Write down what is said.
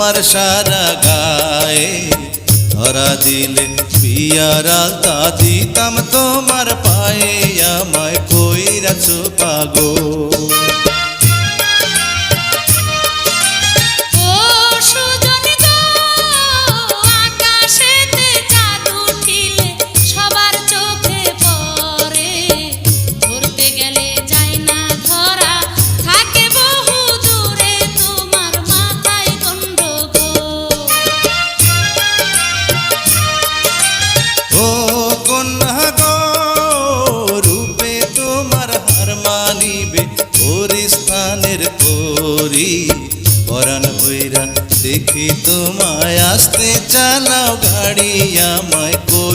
তোমার সারা গায়ে, ধরা দিলে বিয়ার আলতা দিতাম তোমার পায়ে, আমায় কইরাছো পাগল। পরাণ ভৈরা দেখি তোমায় আসতে চালাও গাড়ি, আমায় কই